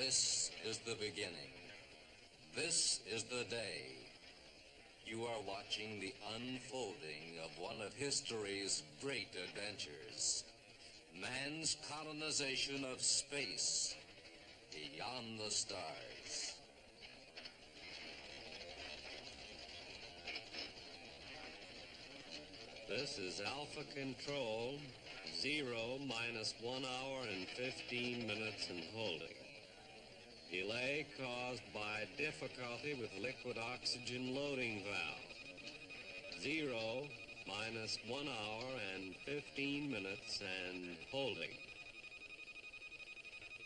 This is the beginning. This is the day. You are watching the unfolding of one of history's great adventures. Man's colonization of space beyond the stars. This is Alpha Control, 0 minus 1 hour and 15 minutes in holding. Delay caused by difficulty with liquid oxygen loading valve. 0 minus 1 hour and 15 minutes and holding.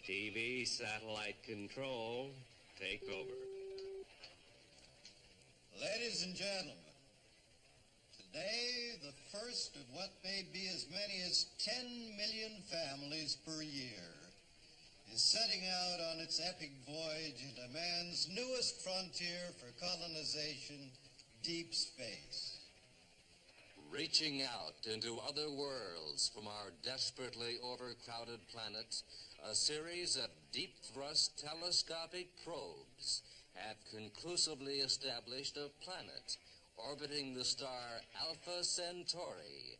TV satellite control, take over. Ladies and gentlemen, today the first of what may be as many as 10 million families per year is setting out on its epic voyage into man's newest frontier for colonization, deep space. Reaching out into other worlds from our desperately overcrowded planet, a series of deep-thrust telescopic probes have conclusively established a planet orbiting the star Alpha Centauri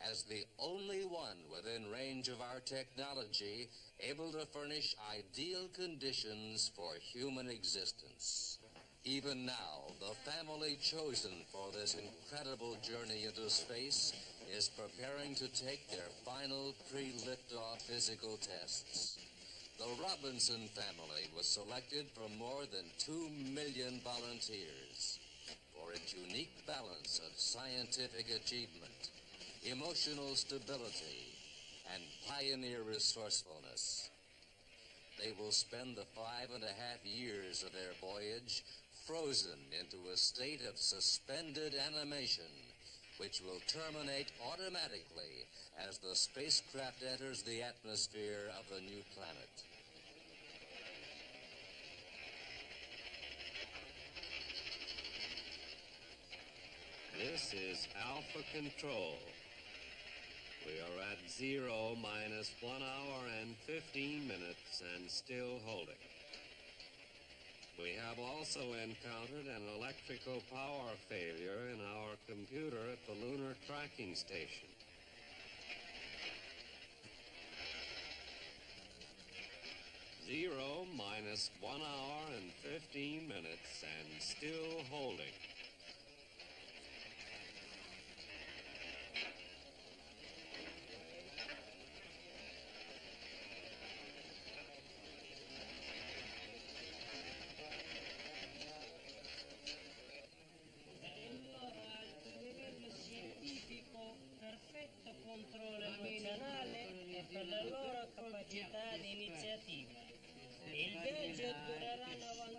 as the only one within range of our technology able to furnish ideal conditions for human existence. Even now, the family chosen for this incredible journey into space is preparing to take their final pre-liftoff physical tests. The Robinson family was selected from more than 2 million volunteers for its unique balance of scientific achievement, emotional stability, and pioneer resourcefulness. They will spend the 5.5 years of their voyage frozen into a state of suspended animation, which will terminate automatically as the spacecraft enters the atmosphere of the new planet. This is Alpha Control. We are at 0 minus 1 hour and 15 minutes and still holding. We have also encountered an electrical power failure in our computer at the Lunar Tracking Station. Zero minus 1 hour and 15 minutes and still holding. Per la loro capacità di iniziativa. Il viaggio durerà 98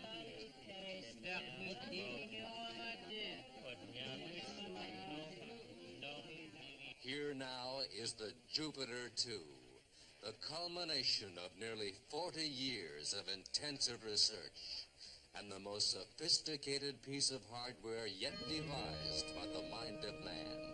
anni terrestri. Here now is the Jupiter 2, the culmination of nearly 40 years of intensive research and the most sophisticated piece of hardware yet devised by the mind of man.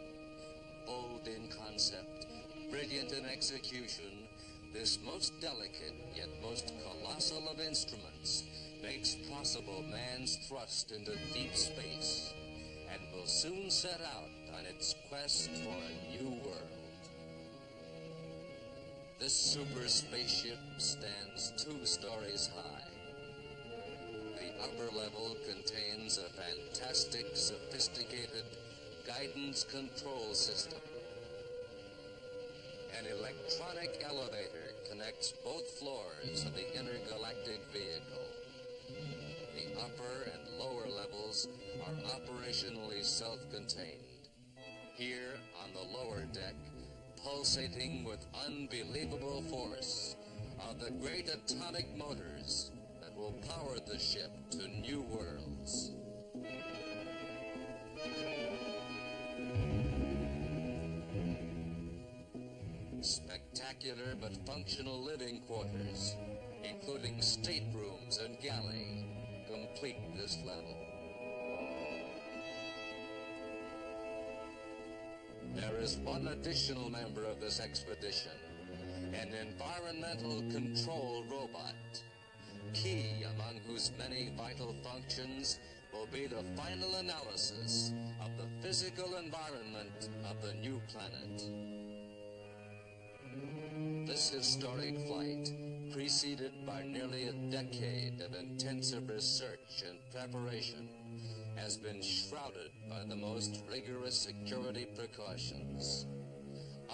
Bold in concept, brilliant in execution, this most delicate yet most colossal of instruments makes possible man's thrust into deep space and will soon set out on its quest for a new world. This super spaceship stands 2 stories high. The upper level contains a fantastic, sophisticated guidance control system. An electronic elevator connects both floors of the intergalactic vehicle. The upper and lower levels are operationally self-contained. Here on the lower deck, pulsating with unbelievable force, are the great atomic motors that will power the ship to new worlds. Spectacular but functional living quarters, including staterooms and galley, complete this level. There is one additional member of this expedition, an environmental control robot, key among whose many vital functions will be the final analysis of the physical environment of the new planet. This historic flight, preceded by nearly a decade of intensive research and preparation, has been shrouded by the most rigorous security precautions.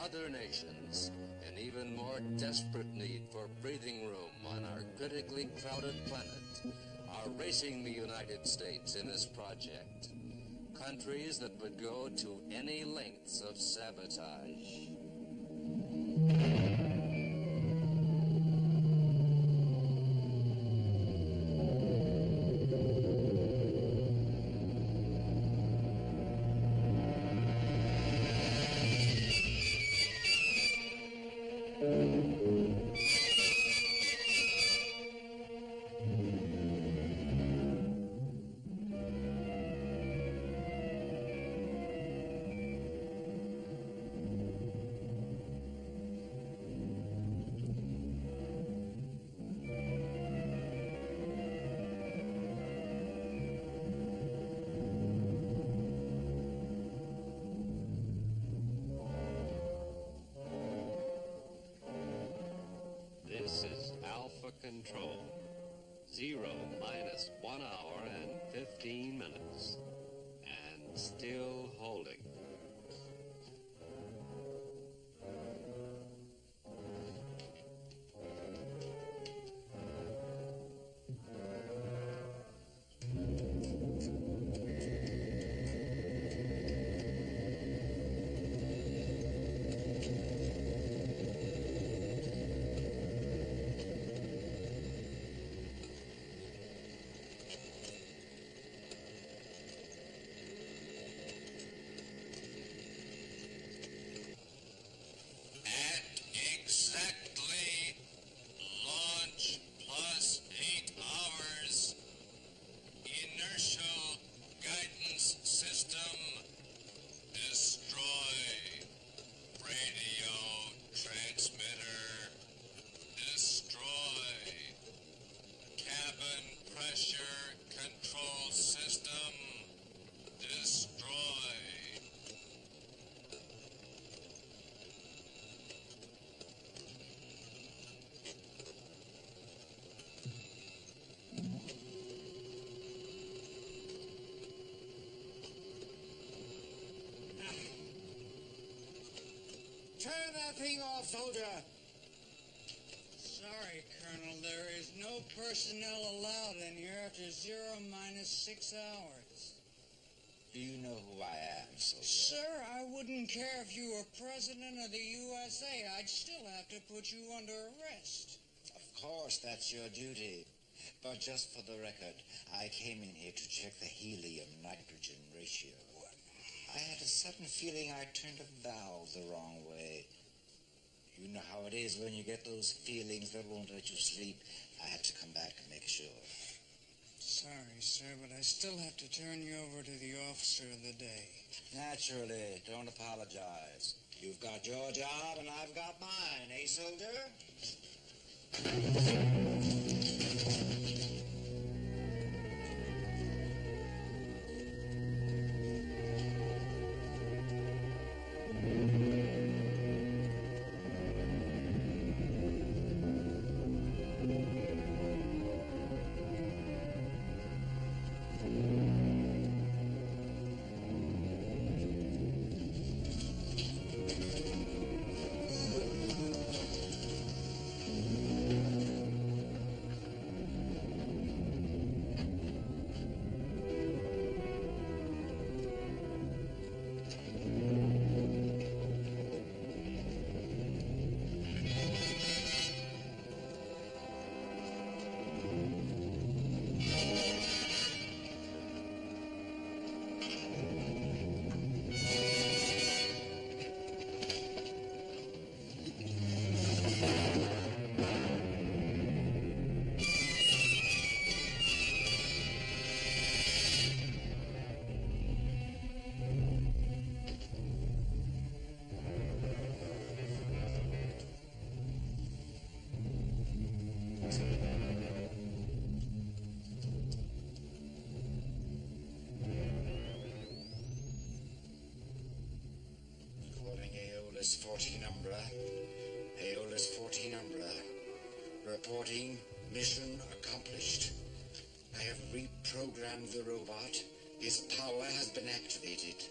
Other nations, in even more desperate need for breathing room on our critically crowded planet, are racing the United States in this project. Countries that would go to any lengths of sabotage. This is Alpha Control. 0 minus 1 hour and 15 minutes. And still holding. Exactly launch plus 8 hours. Inertial guidance system destroy. Radio transmitter destroy. Cabin pressure control system destroy. Turn that thing off, soldier! Sorry, Colonel, there is no personnel allowed in here after 0 minus 6 hours. Do you know who I am, soldier? Sir, I wouldn't care if you were president of the USA. I'd still have to put you under arrest. Of course, that's your duty. But just for the record, I came in here to check the helium-nitrogen ratio. I had a sudden feeling I turned a valve the wrong way. You know how it is when you get those feelings that won't let you sleep. I had to come back and make sure. Sorry, sir, but I still have to turn you over to the officer of the day. Naturally, don't apologize. You've got your job and I've got mine, eh, soldier? Aeolus 14 Umbra. Aeolus 14 Umbra. Reporting mission accomplished. I have reprogrammed the robot. Its power has been activated.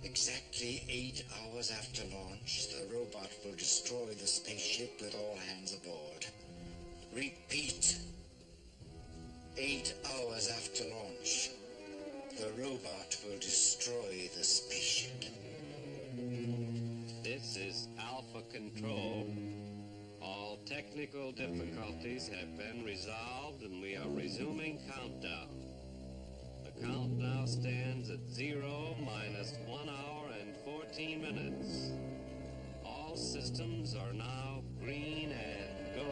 Exactly 8 hours after launch, the robot will destroy the spaceship with all hands aboard. Repeat. 8 hours after launch, the robot will destroy the spaceship. This is Alpha Control. All technical difficulties have been resolved and we are resuming countdown. The count now stands at 0 minus 1 hour and 14 minutes. All systems are now green and go.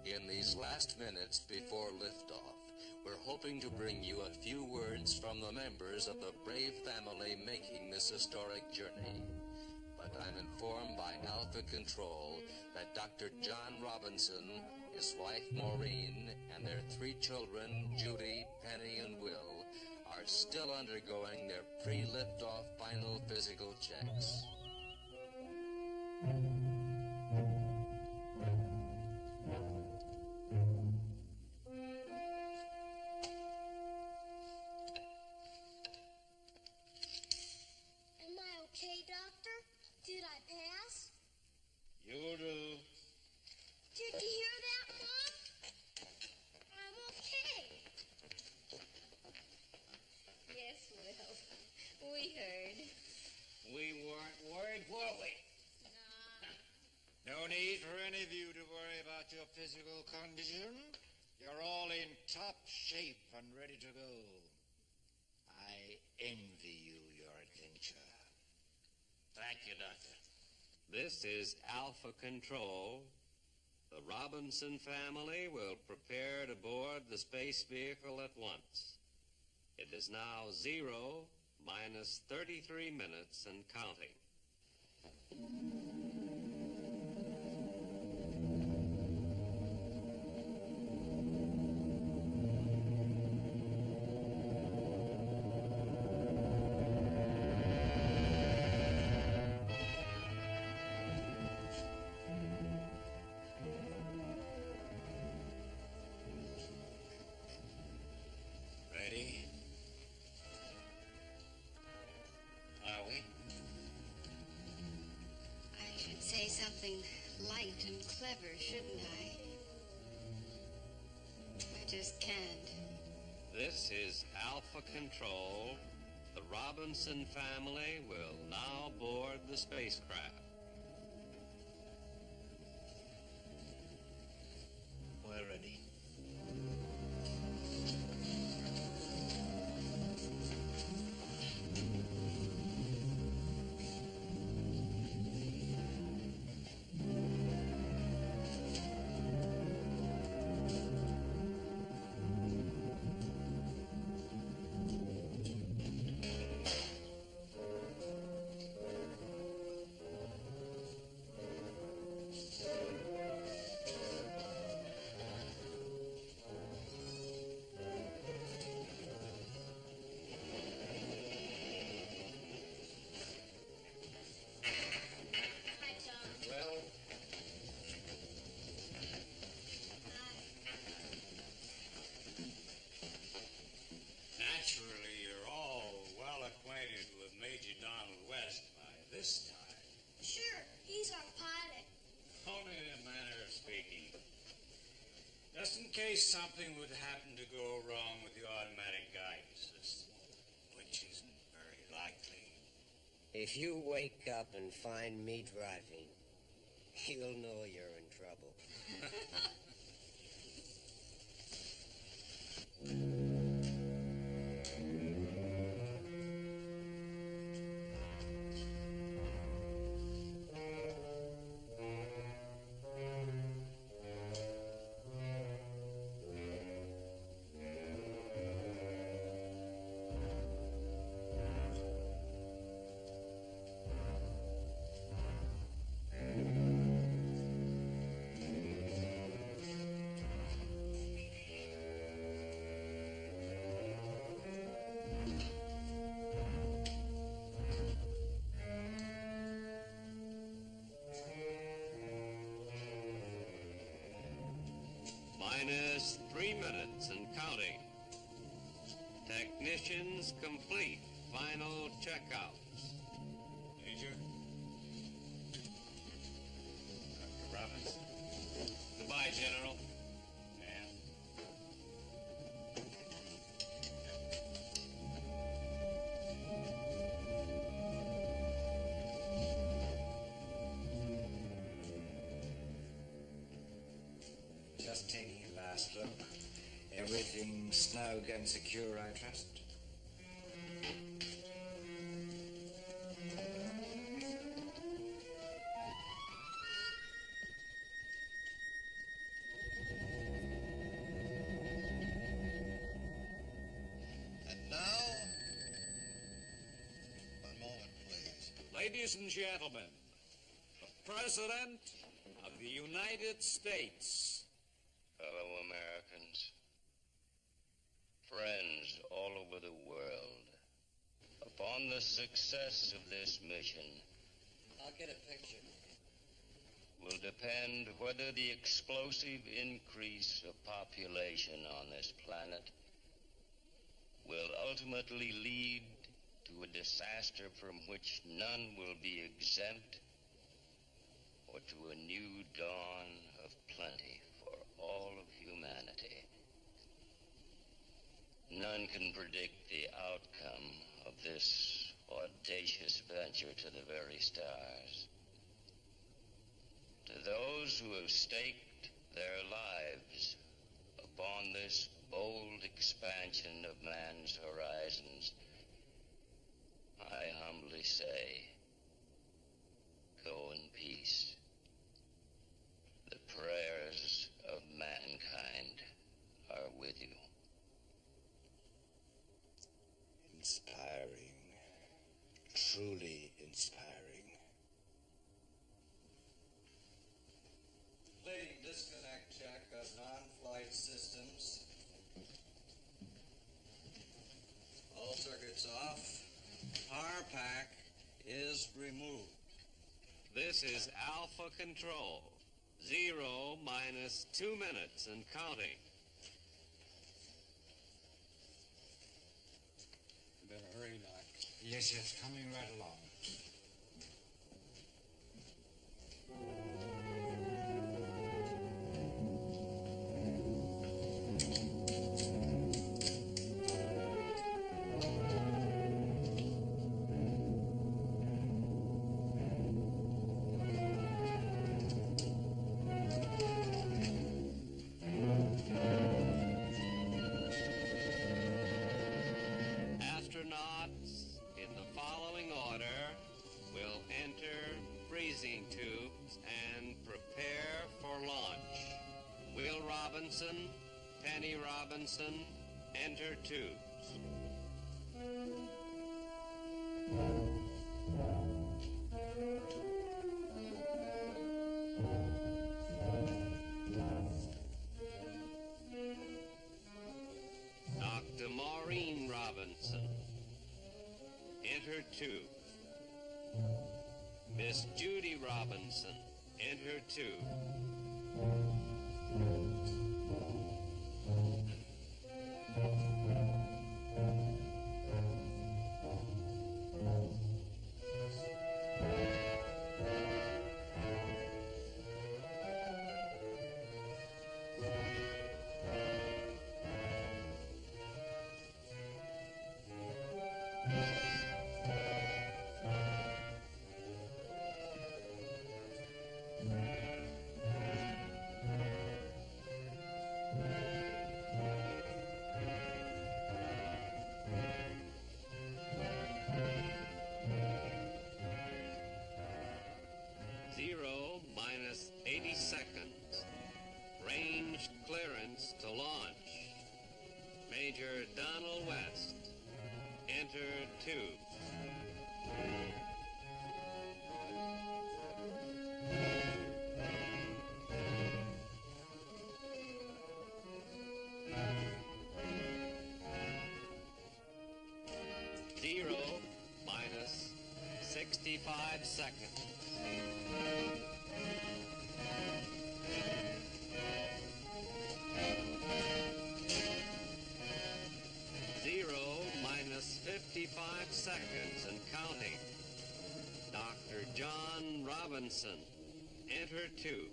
In these last minutes before liftoff, we're hoping to bring you a few words from the members of the brave family making this historic journey. But I'm informed by Alpha Control that Dr. John Robinson, his wife Maureen, and their 3 children, Judy, Penny, and Will, are still undergoing their pre-liftoff final physical checks. Okay, Doctor? Did I pass? You'll do. Did you hear that, Mom? I'm okay. Yes, Will. We heard. We weren't worried, were we? No need for any of you to worry about your physical condition. You're all in top shape and ready to go. I envy you your adventure. Thank you, Doctor. This is Alpha Control. The Robinson family will prepare to board the space vehicle at once. It is now 0 minus 33 minutes and counting. Ready? Are we? I should say something light and clever, shouldn't I? I just can't. This is Alpha Control. The Robinson family will now board the spacecraft. We're ready. in case something would happen to go wrong with the automatic guidance system, which isn't very likely. If you wake up and find me driving, you'll know you're in trouble. Minus 3 minutes and counting. Technicians complete. Final checkouts. Major? Dr. Robbins? Goodbye, General. Ma'am? Just taking a last look. Everything snug and secure, I trust? And now, one moment, please. Ladies and gentlemen, the President of the United States. Fellow Americans, friends all over the world, upon the success of this mission I'll get a picture. will depend whether the explosive increase of population on this planet will ultimately lead to a disaster from which none will be exempt, or to a new dawn of plenty for all of humanity. None can predict the outcome of this audacious venture to the very stars. To those who have staked their lives upon this bold expansion of man's horizons, I humbly say, go in peace. The prayers of mankind are with you. Inspiring. Truly inspiring. Completing disconnect check of non-flight systems. All circuits off. Power pack is removed. This is Alpha Control. 0 minus 2 minutes and counting. You better hurry, Doc. Yes, yes, coming right along. Astronauts, in the following order, will enter freezing tubes and prepare for launch. Will Robinson, Penny Robinson, enter tubes. Dr. Maureen Robinson, enter tube. Miss Judy Robinson, enter tube. seconds. Range clearance to launch. Major Donald West, enter tube. Zero minus 65 seconds. Zero minus 55 seconds and counting. Dr. John Robinson, enter tube.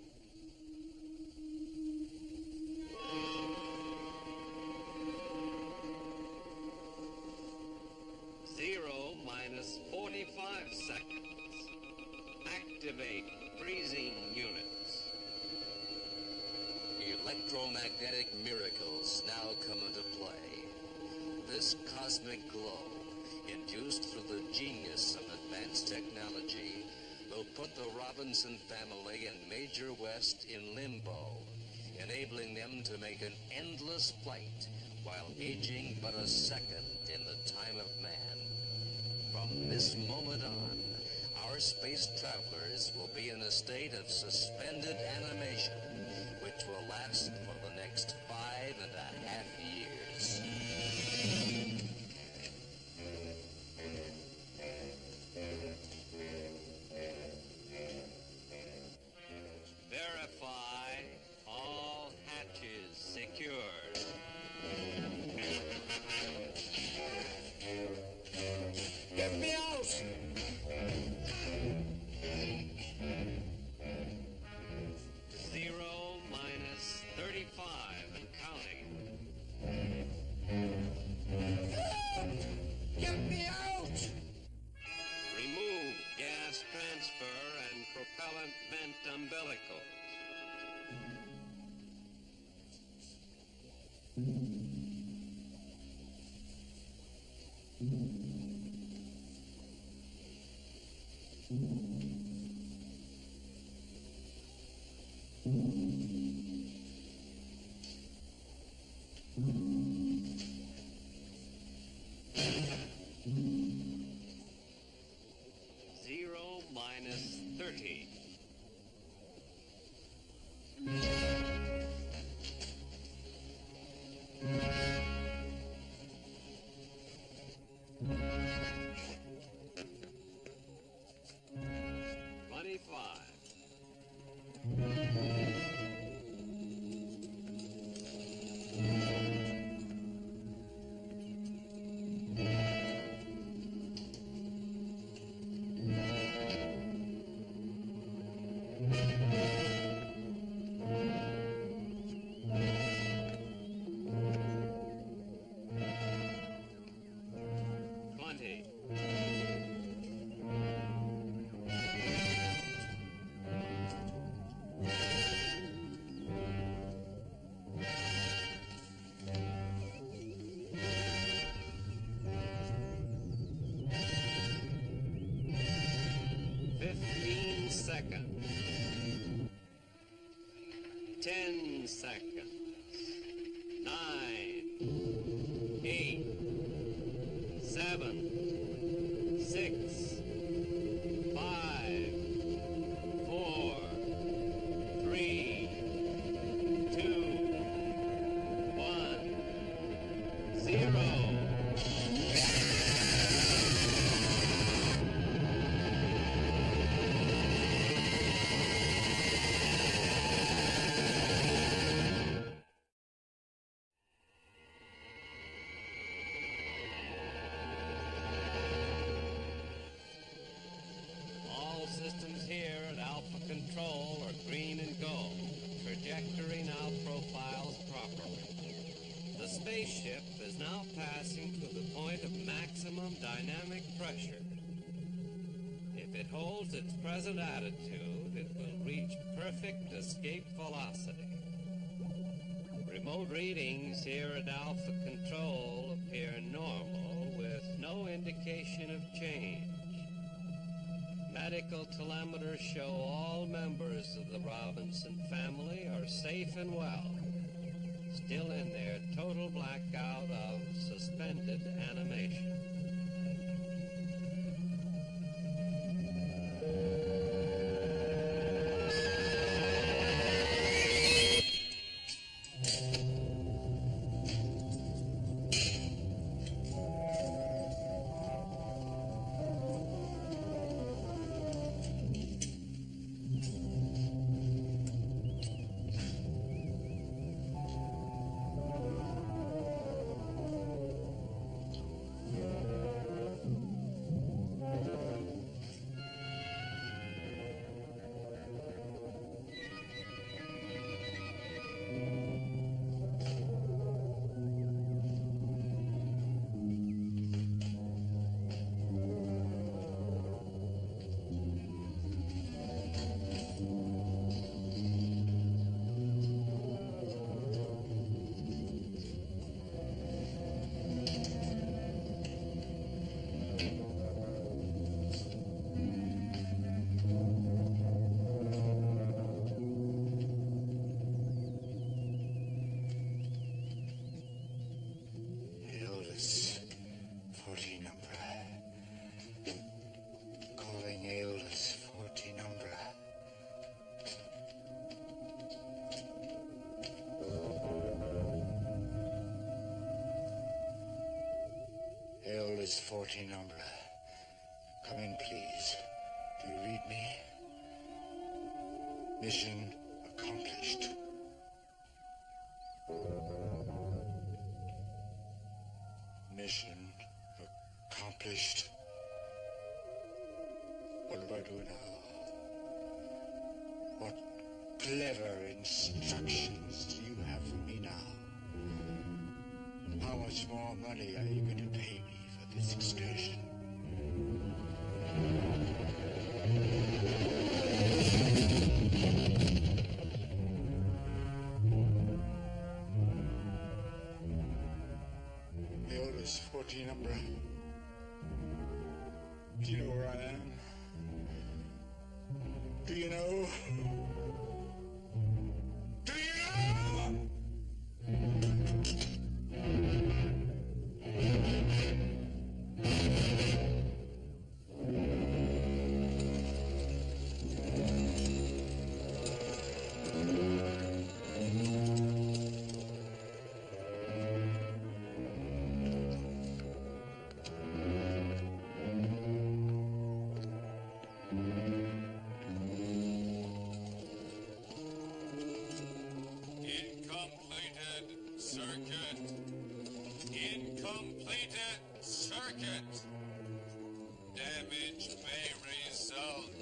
Zero minus 45 seconds. Activate freezing units. Electromagnetic miracles now come into play. This cosmic glow, induced through the genius of advanced technology, will put the Robinson family and Major West in limbo, enabling them to make an endless flight while aging but a second in the time of man. From this moment on, our space travelers will be in a state of suspended animation, which will last for the next 5.5 years. Verify all hatches secured. Get me out! Zero minus 35 and counting. Get me out! Remove gas transfer and propellant vent umbilicals. Zero minus 30. Seconds. 10 seconds. 9, 8, 7, 6, 5, 4, 3, 2, 1, 0. Systems here at Alpha Control are green and gold. Trajectory now profiles properly. The spaceship is now passing through the point of maximum dynamic pressure. If it holds its present attitude, it will reach perfect escape velocity. Remote readings here at Alpha Control appear normal with no indication of change. medical telemeters show all members of the Robinson family are safe and well. Still in their total blackout of suspended animation. Is 40 number. Come in, please. Do you read me? Mission accomplished. Mission accomplished. What do I do now? What clever instructions do you have for me now? How much more money are you going to pay me for this excursion? The oldest 14 number. Do you know where I am? Do you know? Do you know? Incompleted circuit. Damage may result.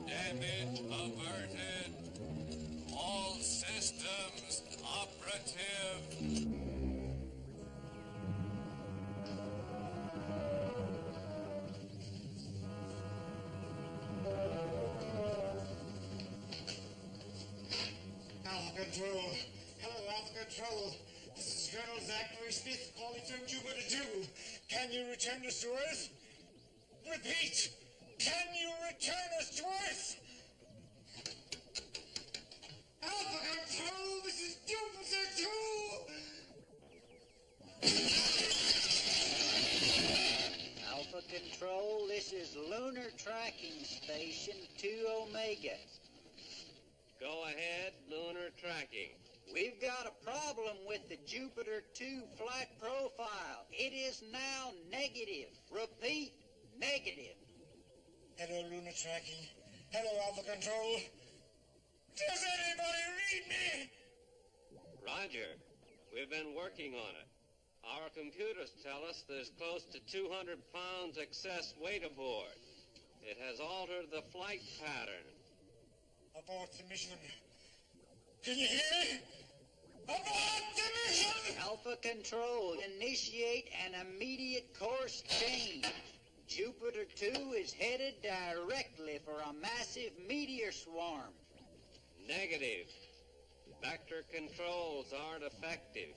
Damage averted. All systems operative. Alpha Control. Hello, Alpha Control. This is Colonel Zachary Smith calling from Jupiter 2. Can you return us to Earth? Repeat! Can you return us to Earth? Alpha Control, this is Jupiter 2! Alpha Control, this is Lunar Tracking Station 2 Omega. Go ahead, Lunar Tracking. We've got a problem with the Jupiter 2 flight profile. It is now negative. Repeat, negative. Hello, Lunar Tracking. Hello, Alpha Control. Does anybody read me? Roger. We've been working on it. Our computers tell us there's close to 200 pounds excess weight aboard. It has altered the flight pattern. Abort the mission. Can you hear? Abort the mission! Alpha Control, initiate an immediate course change. Jupiter 2 is headed directly for a massive meteor swarm. Negative. Vector controls aren't effective.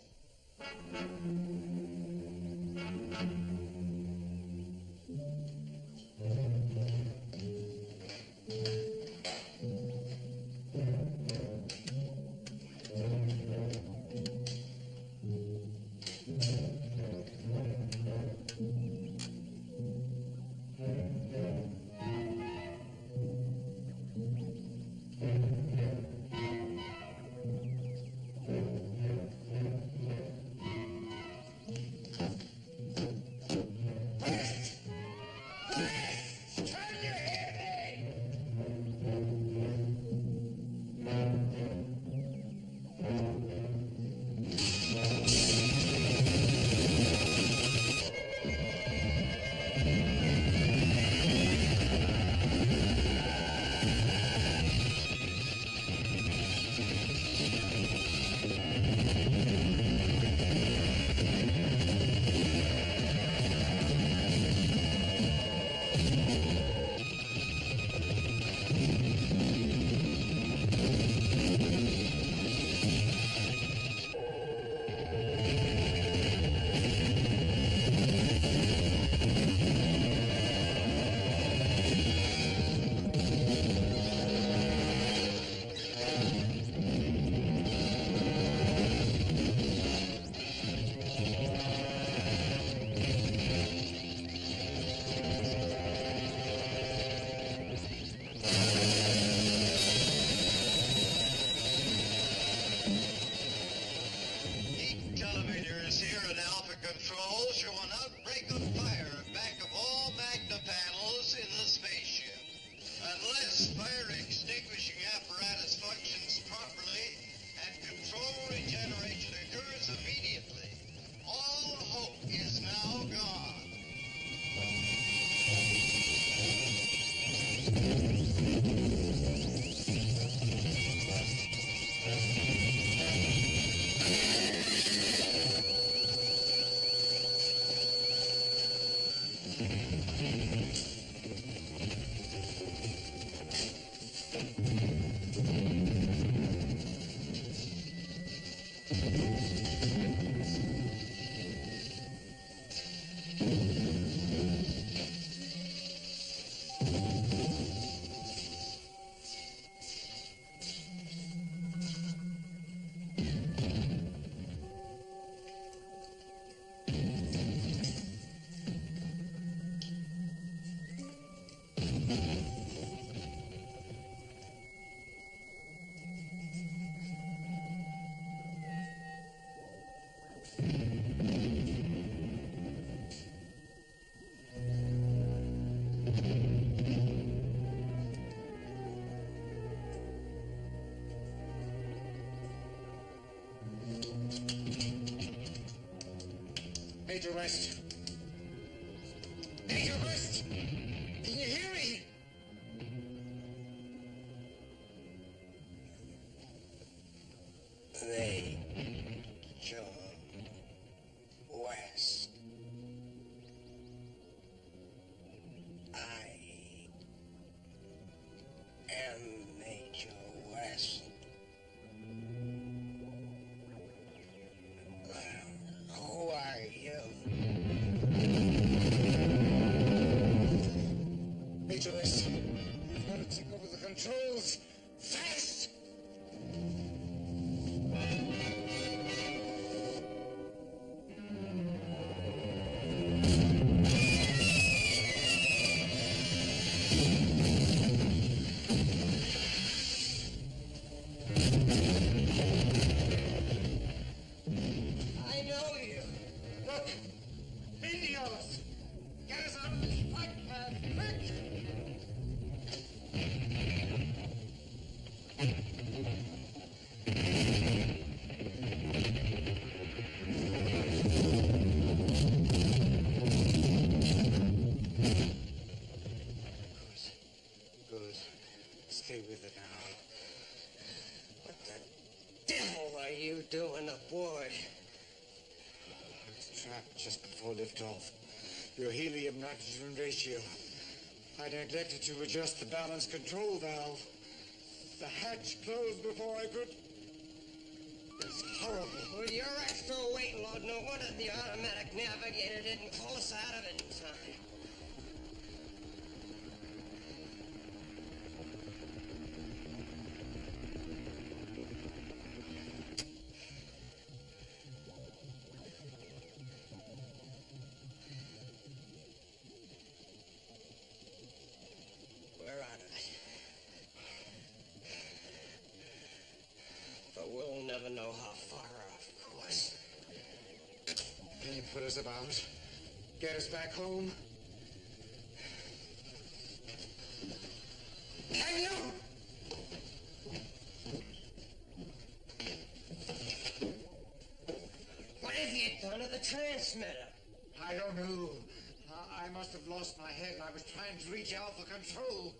Major West. Major West! Can you hear me? Major West. I am Major West. Who are you? Major West, you've got to take over the controls. Fast! are you doing aboard? I was trapped just before liftoff. Your helium-nitrogen ratio. I neglected to adjust the balance control valve. The hatch closed before I could... It's horrible. With your extra weight load, no wonder the automatic navigator didn't pull us out of it in time. We're out of it. But we'll never know how far off course. Can you put us about? Get us back home? Can you? What have you done to the transmitter? I don't know. I must have lost my head. I was trying to reach Alpha Control.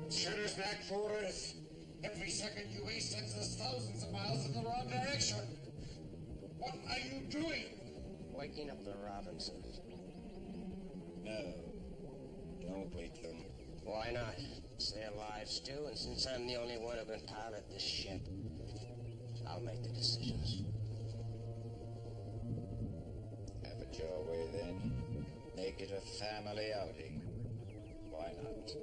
Shut us back for Earth. Every second you waste sends us thousands of miles in the wrong direction. What are you doing? Waking up the Robinsons. No. Don't wake them. Why not? It's their lives too, and since I'm the only one who can pilot this ship, I'll make the decisions. Have it your way then. Make it a family outing. Why not?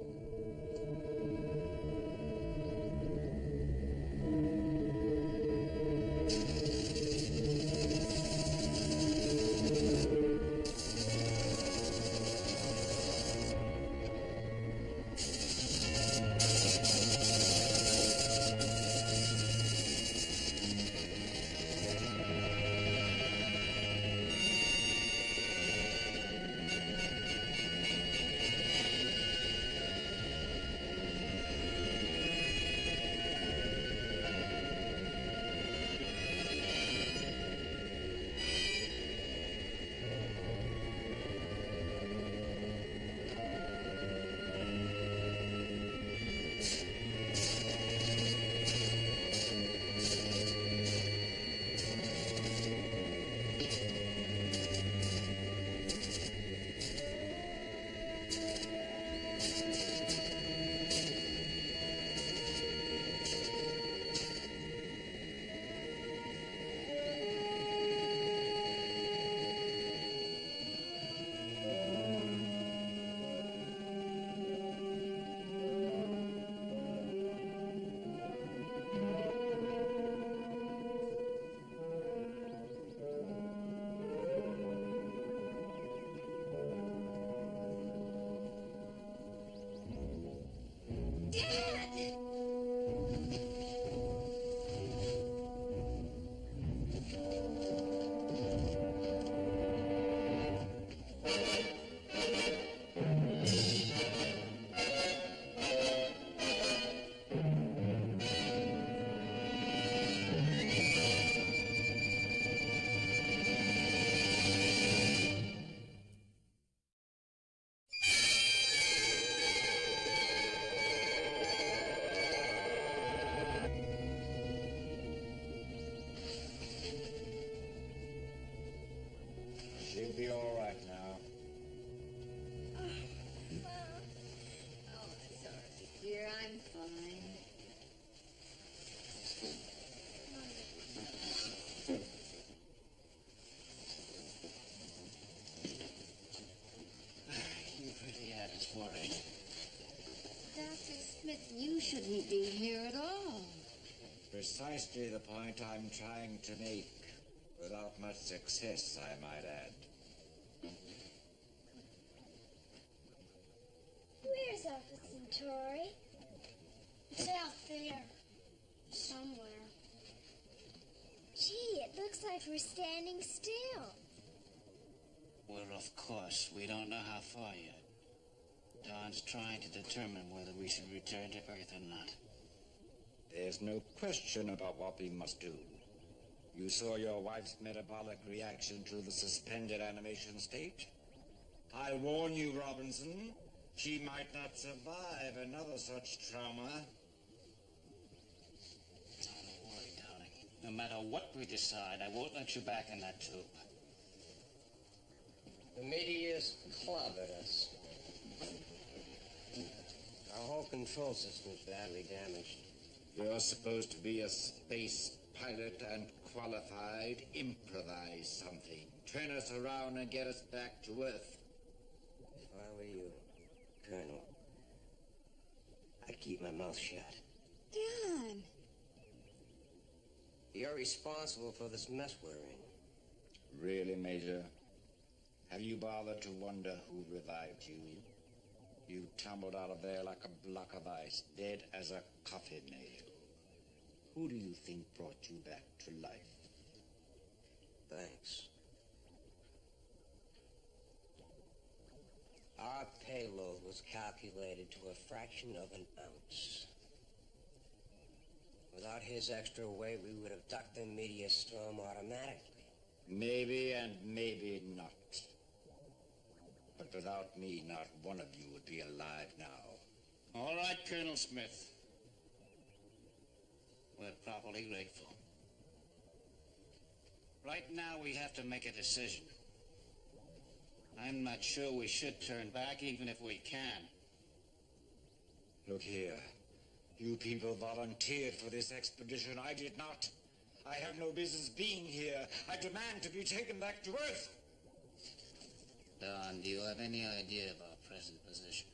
She'll be all right now. Oh, sorry, dear, I'm fine. You really had us worried. Dr. Smith, you shouldn't be here at all. Precisely the point I'm trying to make. Without much success, I might add. Where's Alpha Centauri? It's out there. Somewhere. Gee, it looks like we're standing still. Well, of course, we don't know how far yet. Don's trying to determine whether we should return to Earth or not. There's no question about what we must do. You saw your wife's metabolic reaction to the suspended animation state? I warn you, Robinson, she might not survive another such trauma. Don't worry, darling. No matter what we decide, I won't let you back in that tube. The meteor's clobbered us. Our whole control system's badly damaged. You're supposed to be a space pilot and qualified. Improvise something. Turn us around and get us back to Earth. If I were you, Colonel, I'd keep my mouth shut. Don! You're responsible for this mess we're in. Really, Major? Have you bothered to wonder who revived you? You tumbled out of there like a block of ice, dead as a coffin nail. Who do you think brought you back to life? Thanks. Our payload was calculated to a fraction of an ounce. Without his extra weight, we would have ducked the meteor storm automatically. Maybe and maybe not. But without me, not one of you would be alive now. All right, Colonel Smith. We're properly grateful. Right now, we have to make a decision. I'm not sure we should turn back, even if we can. Look here. You people volunteered for this expedition. I did not. I have no business being here. I demand to be taken back to Earth. Don, do you have any idea of our present position?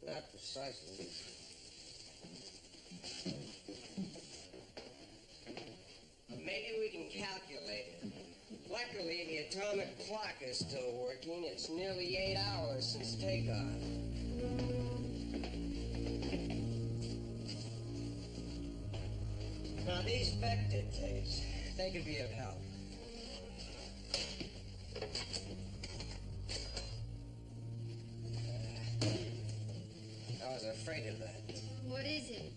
Not precisely. Maybe we can calculate it. Luckily, the atomic clock is still working. It's nearly 8 hours since takeoff. Now, these vector tapes, they could be of help. I was afraid of that. What is it?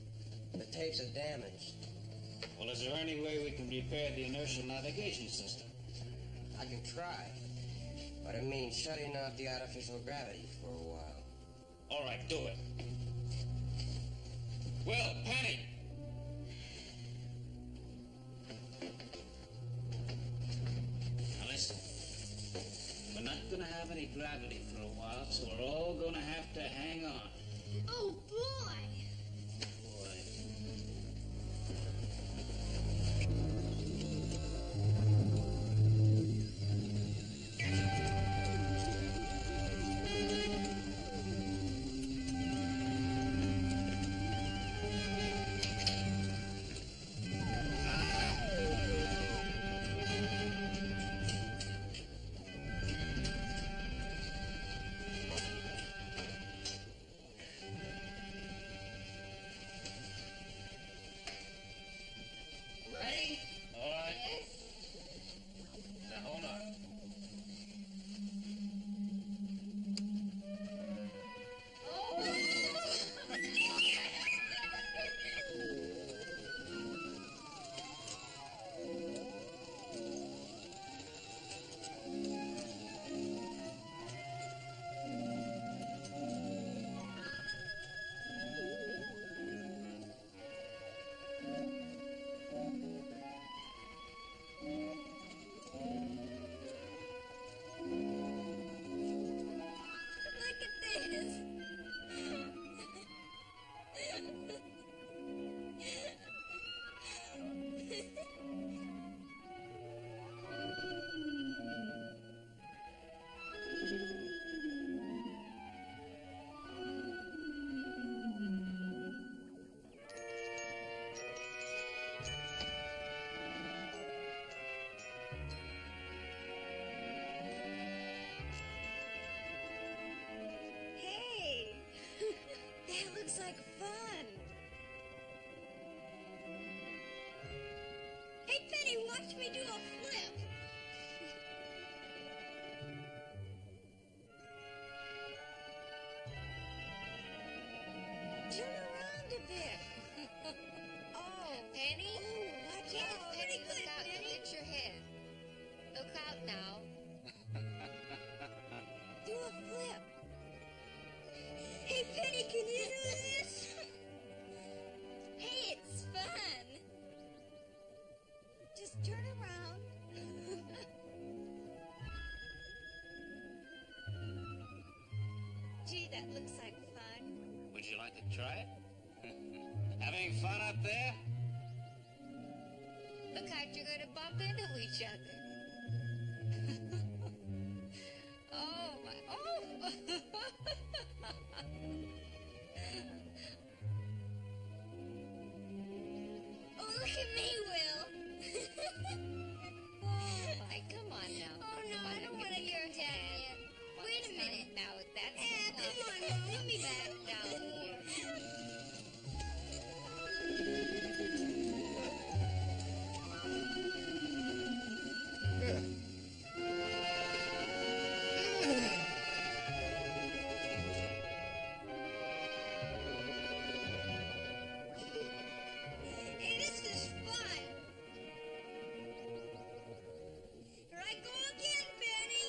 The tapes are damaged. Well, is there any way we can repair the inertial navigation system? I can try, but it means shutting off the artificial gravity for a while. All right, do it. Will, Penny! Now listen, we're not gonna have any gravity for a while, so we're all gonna have to hang on. Oh, boy! Looks like fun. Hey, Penny, watch me do a flip. Turn around a bit. Oh, Penny? Oh, watch out. Very good, Look out, Penny. you'll hit your head. Look out now. Gee, that looks like fun. Would you like to try it? Having fun up there? Look how you're going to bump into each other. Oh, my. Oh! Oh, look at me, Will. Hey, come on now. Oh, no, I don't want to hear that yet. Wait a minute. Now, that's... come on, Mom. Let me back down here. Hey, this is fun. Here I go again, Benny.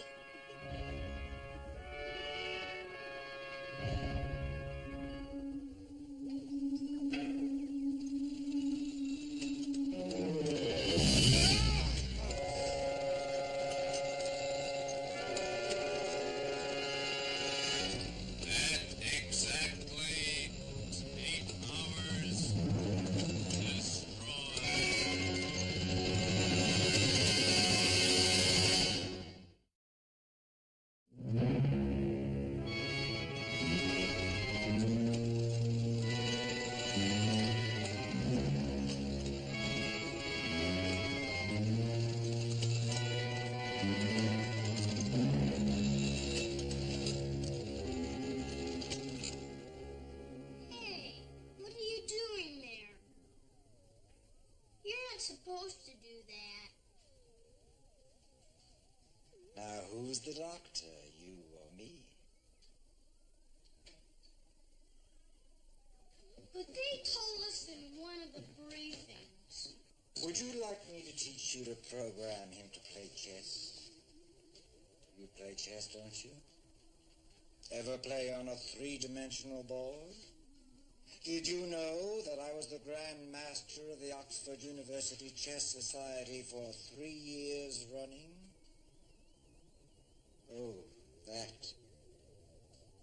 At exactly 8 hours, destroy. Hey, what are you doing there? You're not supposed to do that. Now, who's the doctor, you or me? But they told us in one of the briefings. Would you like me to teach you to program him to play chess? You play chess, don't you? Ever play on a three-dimensional board? Did you know that I was the Grand Master of the Oxford University Chess Society for 3 years running? Oh, that.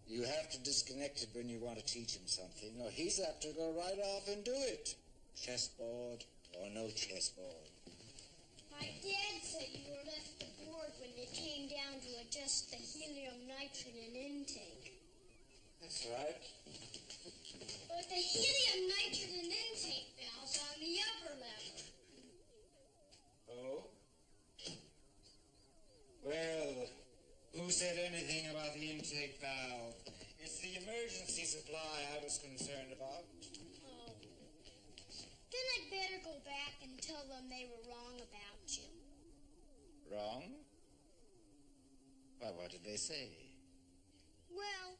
You have to disconnect it when you want to teach him something, or he's apt to go right off and do it. Chessboard or no chessboard. My dad said you were left the board when it came down to adjust the helium nitrogen intake. That's right. But the helium nitrogen intake valve's on the upper lever. Oh? Well, who said anything about the intake valve? It's the emergency supply I was concerned about. Oh. Then I'd better go back and tell them they were wrong about you. Wrong? Why, what did they say? Well,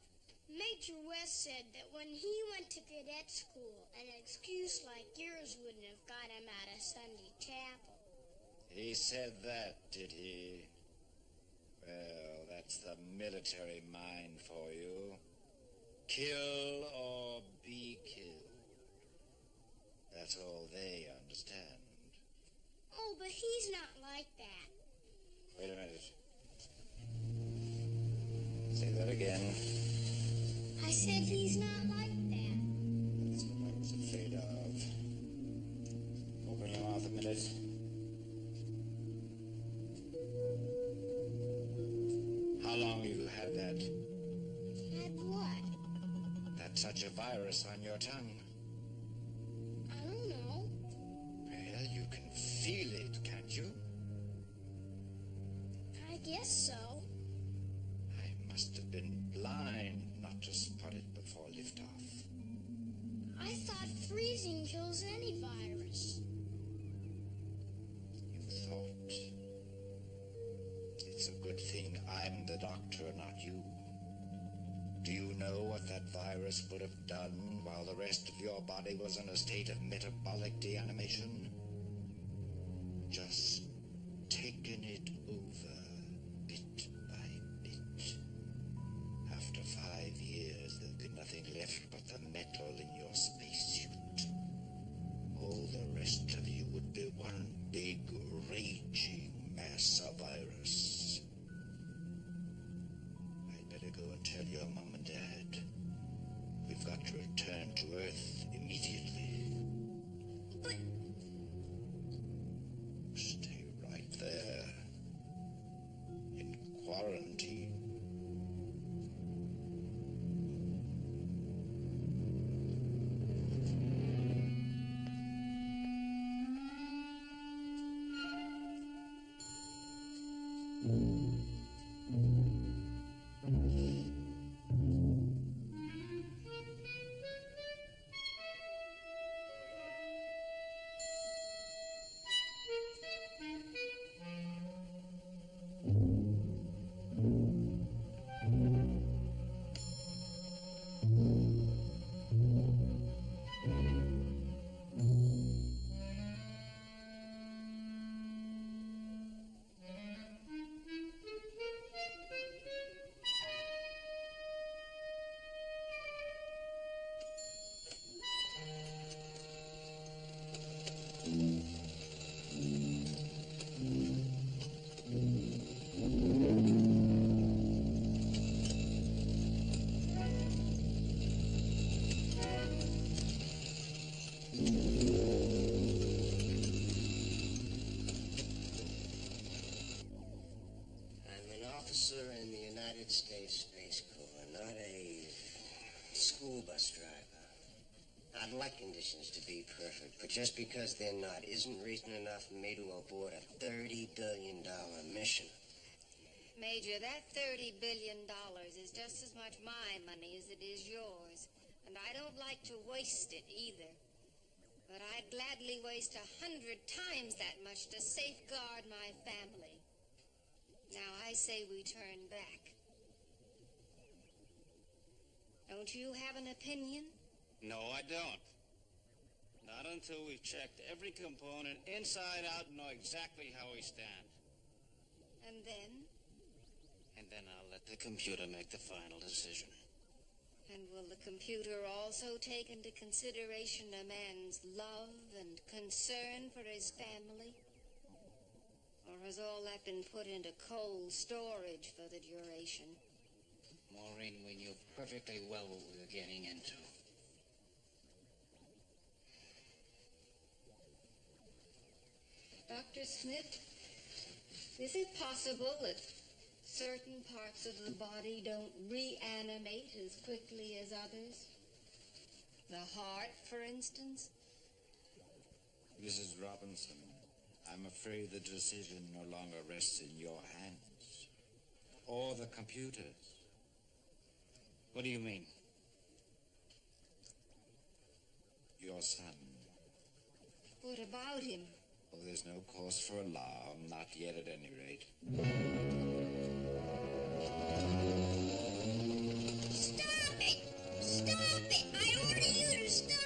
Major West said that when he went to cadet school, an excuse like yours wouldn't have got him out of Sunday chapel. He said that, did he? Well, that's the military mind for you. Kill or be killed. That's all they understand. Oh, but he's not like that. Wait a minute. Say that again. I said he's not like that. That's what I was afraid of. Open your mouth a minute. How long you had that? Had what? That such a virus on your tongue? I don't know. Well, you can feel it, can't you? I guess so. I must have been blind not to spot it before liftoff. I thought freezing kills any virus. You thought. It's a good thing I'm the doctor, not you. Do you know what that virus would have done while the rest of your body was in a state of metabolic deanimation? Just taken it over, bit by bit. After 5 years, there'd be nothing left but the metal in your spacesuit. All the rest of you would be one big, raging mass of virus. I'd better Go and tell your mom and dad. We've got to return to Earth immediately. But Stay right there. In quarantine. Officer in the United States Space Corps, not a school bus driver. I'd like conditions to be perfect, but just because they're not isn't reason enough for me to abort a $30 billion mission. Major, that $30 billion is just as much my money as it is yours. And I don't like to waste it either. But I'd gladly waste 100 times that much to safeguard my family. Now I say we turn back. Don't you have an opinion? No, I don't. Not until we've checked every component inside out and know exactly how we stand. And then? And then I'll let the computer make the final decision. And will the computer also take into consideration a man's love and concern for his family? Or has all that been put into cold storage for the duration? Maureen, we knew perfectly well what we were getting into. Dr. Smith, is it possible that certain parts of the body don't reanimate as quickly as others? The heart, for instance? Mrs. Robinson, I'm afraid the decision no longer rests in your hands. Or the computer's. What do you mean? Your son. What about him? Oh, there's no cause for alarm, not yet at any rate. Stop it! Stop it! I order you to stop!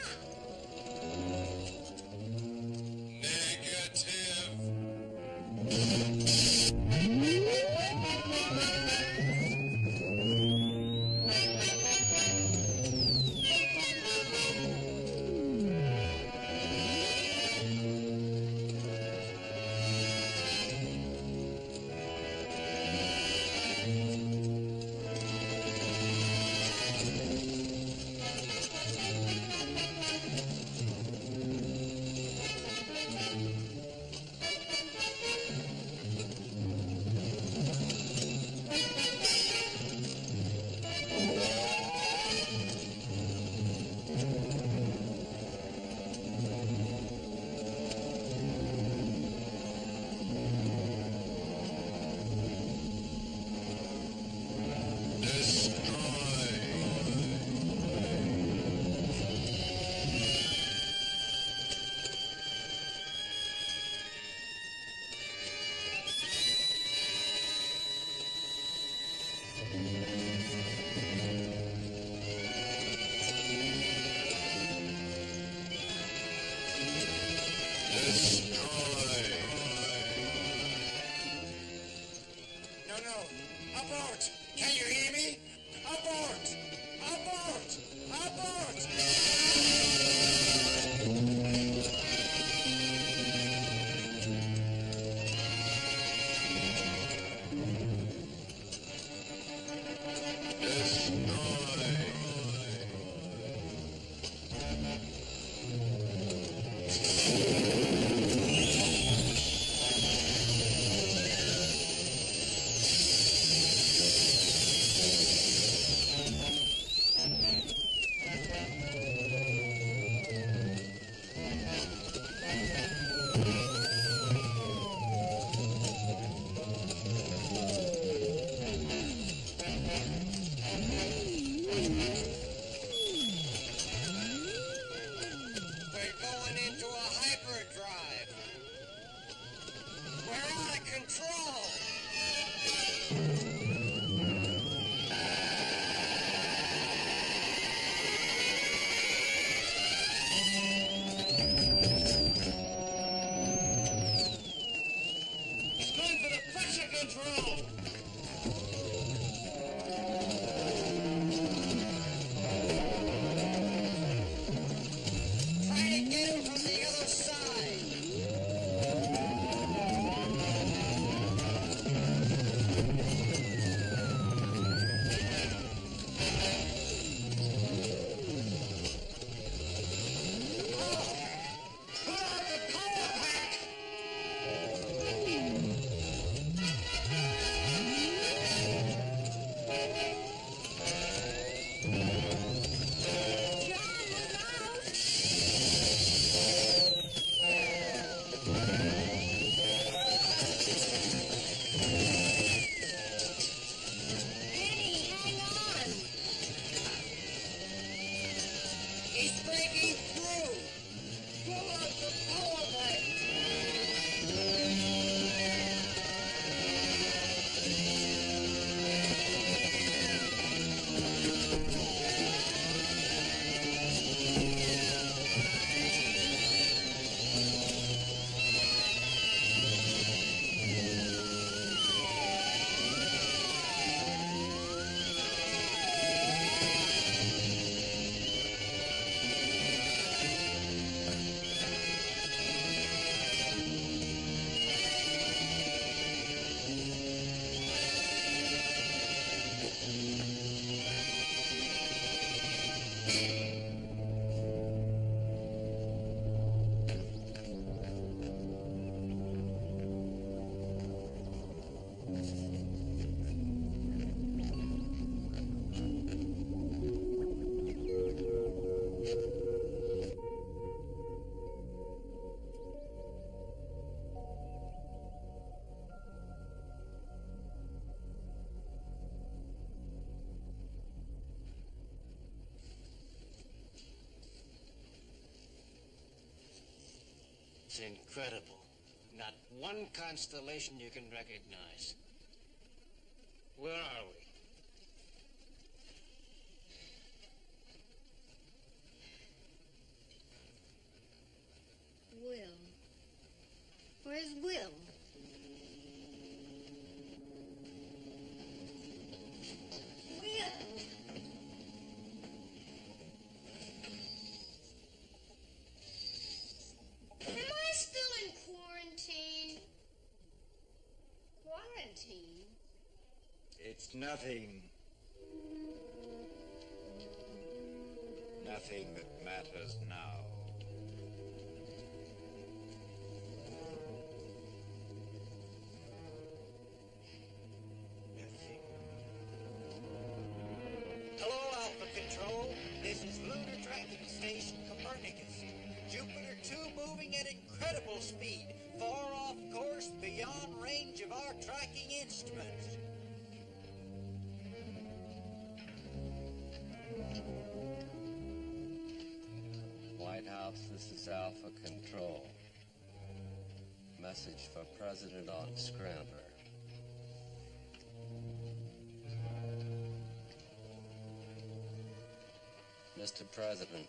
We're going into a hyperdrive. We're out of control. It's going for the pressure control. Try to get him from the other side. Put out the power pack. Penny, hang on. He's breaking through. Pull out the power pack. It's incredible. Not one constellation you can recognize. Where are we? Will. Where's Will? Will! Am I still in quarantine? Quarantine? It's nothing. Nothing that matters now. Nothing. Hello, Alpha Control. This is Lunar Tracking Station Copernicus. Jupiter 2 moving at incredible speed, far off course, beyond range of our tracking instruments. White House, this is Alpha Control. Message for President on Scrambler. Mr. President,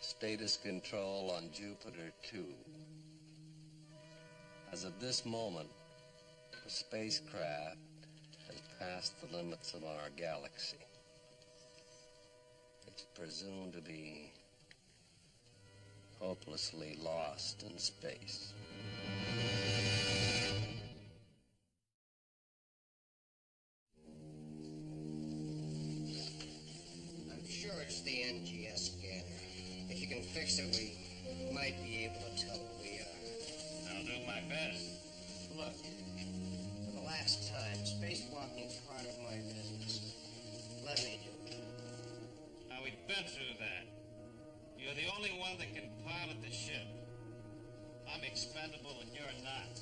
status control on Jupiter 2. As of this moment, the spacecraft has passed the limits of our galaxy. It's presumed to be hopelessly lost in space. I'm sure it's the NGS scanner. If you can fix it, we might be able to tell where we are. I'll do my best. Look, for the last time, spacewalking's part of my business. Let me do it. Now, we've been through that. You're the only one that can pilot the ship. I'm expendable and you're not.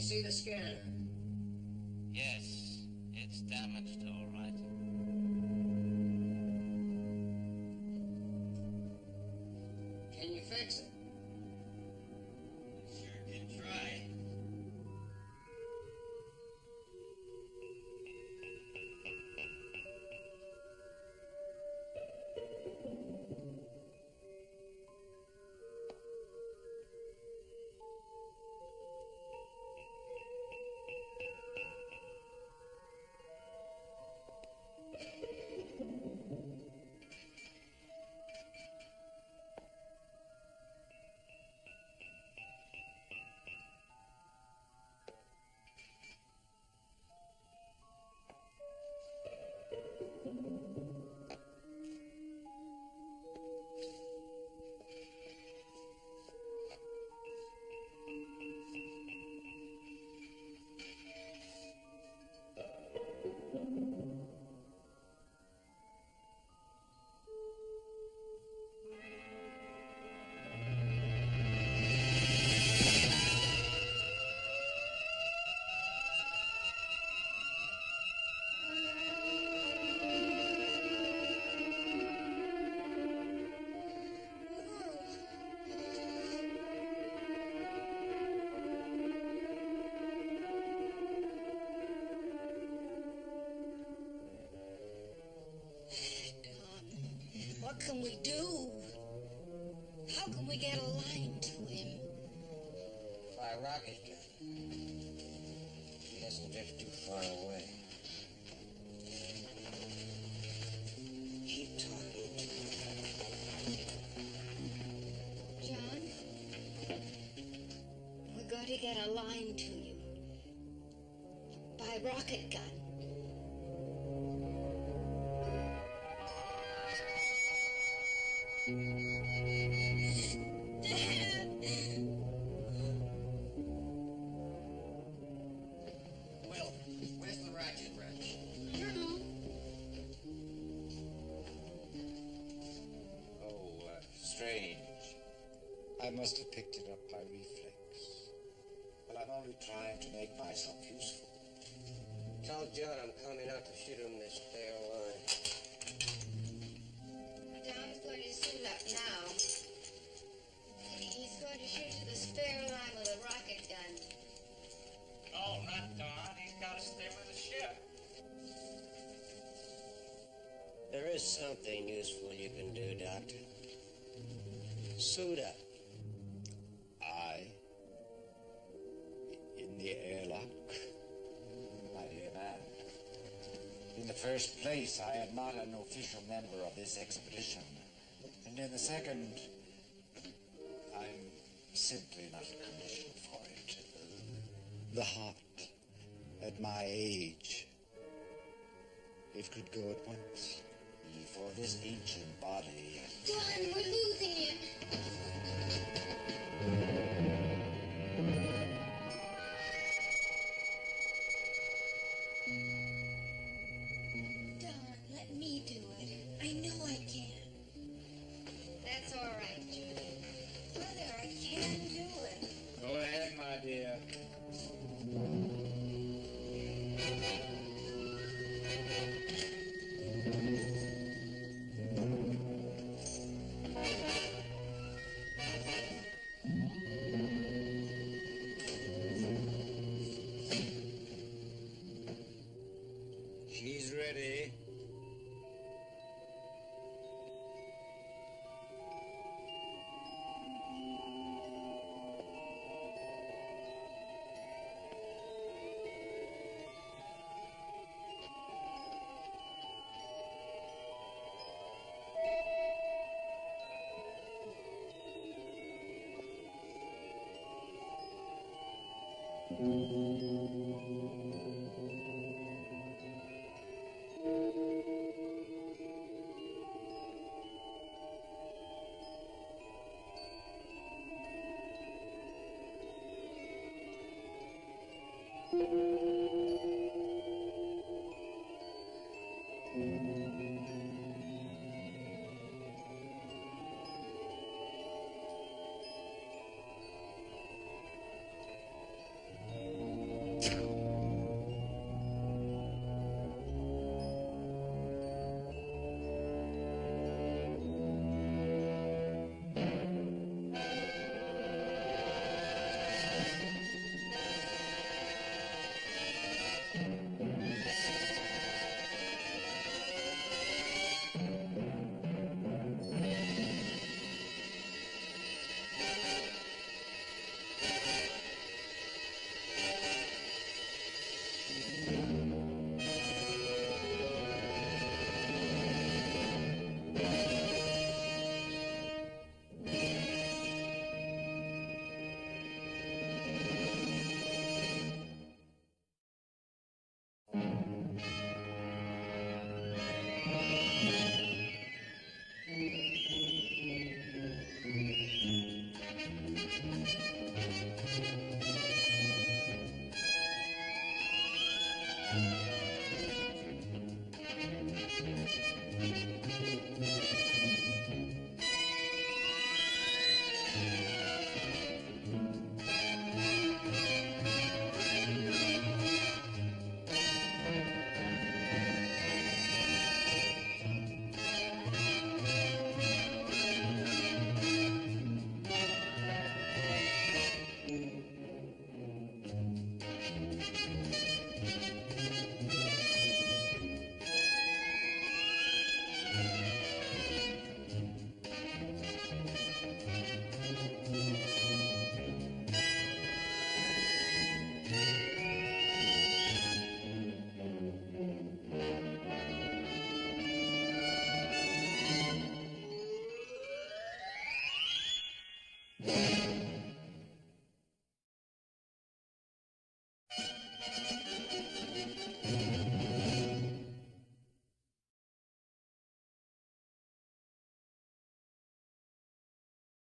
See the scanner? Yes, it's damaged, all right. Can you fix it? Sure can try. What can we do? How can we get a line to him? By rocket gun. He hasn't drifted too far away. Keep talking to him. John, we're going to get a line to you. By rocket gun. Well, where's the ratchet wrench? Oh, strange. I must have picked it up by reflex. But I'm only trying to make myself useful. Tell John I'm coming out to shoot him this spare line. John's going to suit up now. He's going to shoot to the spare line with a rocket gun. Oh, not Don. He's got to stay with the ship. There is something useful you can do, Doctor. Suit up. I? In the airlock? My dear man, in the first place, I am not an official member of this expedition. And in the second, I'm simply not commissioned for it. The heart, at my age, it could go at once. For this ancient body. Don, we're losing it. Don, let me do it. I know I can. That's all right, Judy. Mother, I can do it. Go ahead, my dear. She's ready.